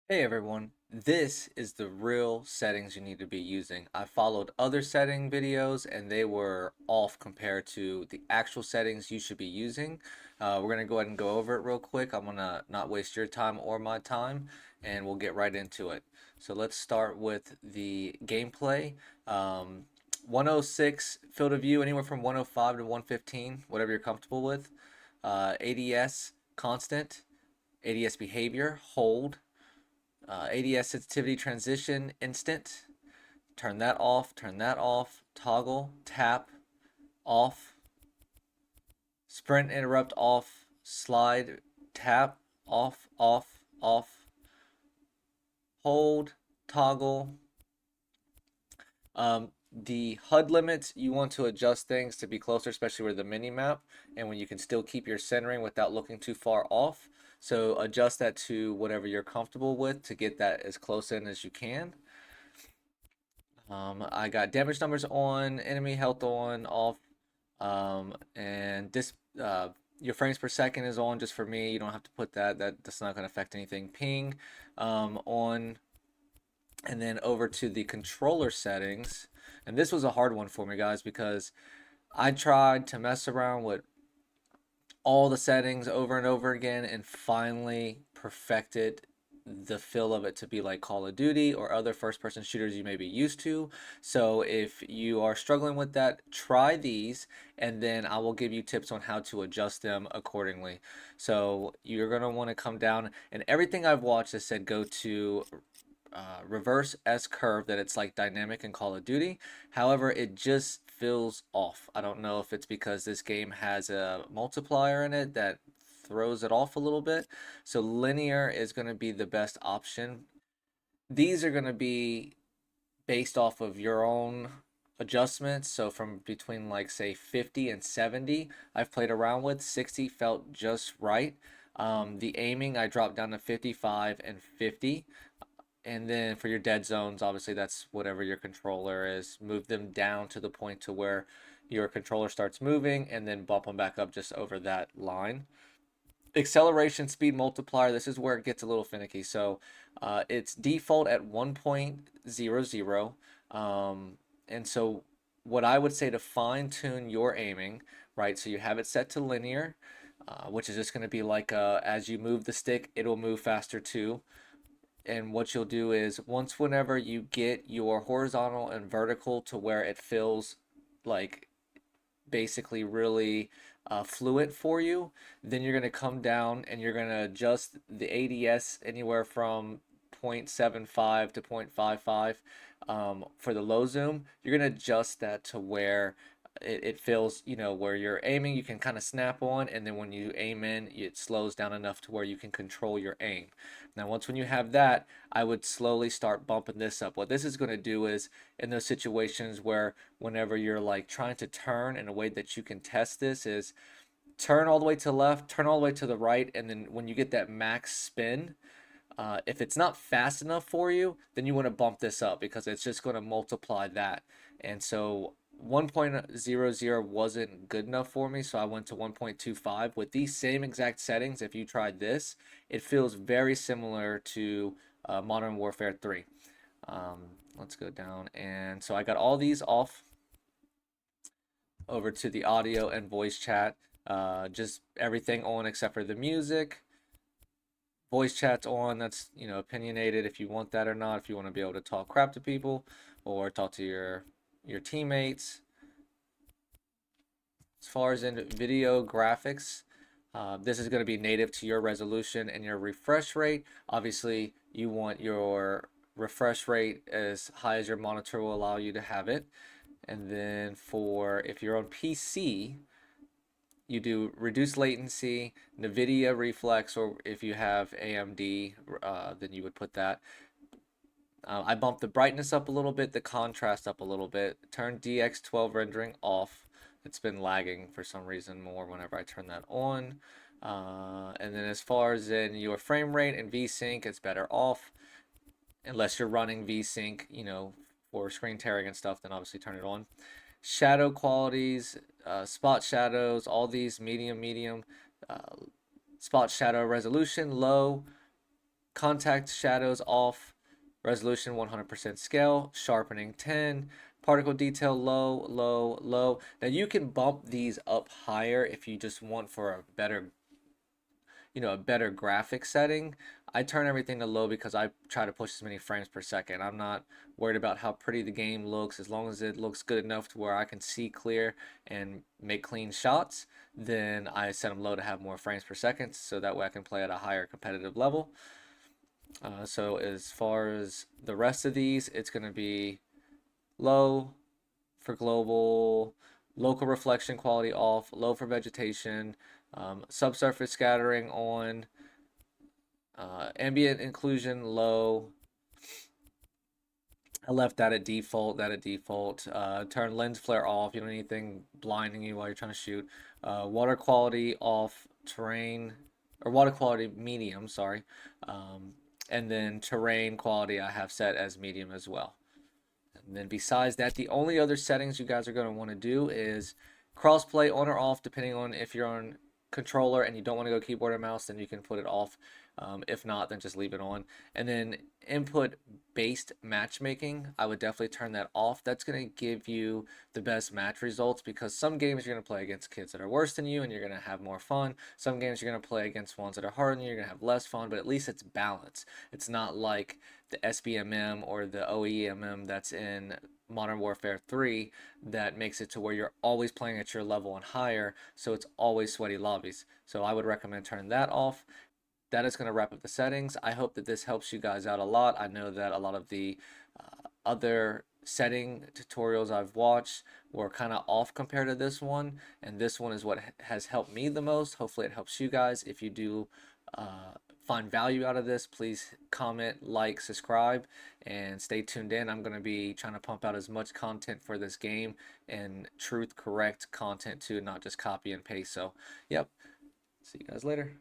Hey everyone, this is the real settings you need to be using. I followed other setting videos and they were off compared to the actual settings you should be using. We're going to go ahead and go over it real quick. I'm going to not waste your time or my time and we'll get right into it. So let's start with the gameplay. 106 field of view, anywhere from 105 to 115, whatever you're comfortable with. ADS constant, ADS behavior, hold. ADS sensitivity transition instant. Turn that off, toggle, tap, off, sprint interrupt off, slide, tap, off, off, off, hold, toggle. The HUD limits, you want to adjust things to be closer, especially with the mini map, and when you can still keep your centering without looking too far off. So adjust that to whatever you're comfortable with to get that as close in as you can. I got damage numbers on, enemy health on, off, and this your frames per second is on just for me. You don't have to put that. That's not going to affect anything. Ping on, and then over to the controller settings. And this was a hard one for me, guys, because I tried to mess around with all the settings over and over again and finally perfected the feel of it to be like Call of Duty or other first person shooters you may be used to. So if you are struggling with that, try these and then I will give you tips on how to adjust them accordingly. So you're going to want to come down, and everything I've watched has said go to reverse S curve, that it's like dynamic in Call of Duty. However, it just feels off. I don't know if it's because this game has a multiplier in it that throws it off a little bit. So linear is going to be the best option. These are going to be based off of your own adjustments. So from between like say 50 and 70, I've played around with. 60 felt just right. The aiming I dropped down to 55 and 50. And then for your dead zones, obviously that's whatever your controller is. Move them down to the point to where your controller starts moving and then bump them back up just over that line. Acceleration speed multiplier, this is where it gets a little finicky. So it's default at 1.00. And so what I would say to fine tune your aiming, right? So you have it set to linear, which is just going to be like as you move the stick, it'll move faster too. And what you'll do is whenever you get your horizontal and vertical to where it feels like basically really fluid for you, then you're going to come down and you're going to adjust the ADS anywhere from 0.75 to 0.55 for the low zoom. You're going to adjust that to where it feels, where you're aiming, you can kind of snap on, and then when you aim in, it slows down enough to where you can control your aim. Now, when you have that, I would slowly start bumping this up. What this is going to do is, in those situations where whenever you're like trying to turn in a way that you can test this, is turn all the way to the left, turn all the way to the right, and then when you get that max spin, if it's not fast enough for you, then you want to bump this up because it's just going to multiply that. And so 1.00 wasn't good enough for me, so I went to 1.25. With these same exact settings, if you tried this, it feels very similar to Modern Warfare 3. Let's go down. And so I got all these off over to the audio and voice chat. Just everything on except for the music. Voice chat's on. That's, opinionated if you want that or not, if you want to be able to talk crap to people or talk to your teammates. As far as in video graphics, this is going to be native to your resolution and your refresh rate. Obviously, you want your refresh rate as high as your monitor will allow you to have it. And then for if you're on PC, you do reduced latency, NVIDIA reflex, or if you have AMD, then you would put that. I bumped the brightness up a little bit, the contrast up a little bit, turn DX12 rendering off. It's been lagging for some reason more whenever I turn that on. And then as far as in your frame rate and VSync, it's better off. Unless you're running VSync, for screen tearing and stuff, then obviously turn it on. Shadow qualities, spot shadows, all these medium, spot shadow resolution, low, contact shadows off, resolution 100% scale, sharpening 10, particle detail low, low, low. Now you can bump these up higher if you just want for a better, a better graphic setting. I turn everything to low because I try to push as many frames per second. I'm not worried about how pretty the game looks. As long as it looks good enough to where I can see clear and make clean shots, then I set them low to have more frames per second so that way I can play at a higher competitive level. So as far as the rest of these, it's going to be low for global, local reflection quality off, low for vegetation, subsurface scattering on, ambient inclusion low. I left that at default. Turn lens flare off. You don't need anything blinding you while you're trying to shoot. Water quality off. Terrain or water quality medium. Sorry. And then terrain quality I have set as medium as well. And then besides that, the only other settings you guys are going to want to do is crossplay on or off, depending on if you're on controller and you don't want to go keyboard or mouse, then you can put it off. If not, then just leave it on. And then input based matchmaking, I would definitely turn that off. That's going to give you the best match results because some games you're going to play against kids that are worse than you and you're going to have more fun. Some games you're going to play against ones that are harder than you, you're going to have less fun, but at least it's balanced. It's not like the SBMM or the OEMM that's in Modern Warfare 3 that makes it to where you're always playing at your level and higher, so it's always sweaty lobbies. So I would recommend turning that off. That is going to wrap up the settings. I hope that this helps you guys out a lot. I know that a lot of the other setting tutorials I've watched were kind of off compared to this one, and this one is what has helped me the most. Hopefully it helps you guys. If you do find value out of this, please comment, like, subscribe, and stay tuned in. I'm going to be trying to pump out as much content for this game and truth correct content too, not just copy and paste. So yep, see you guys later.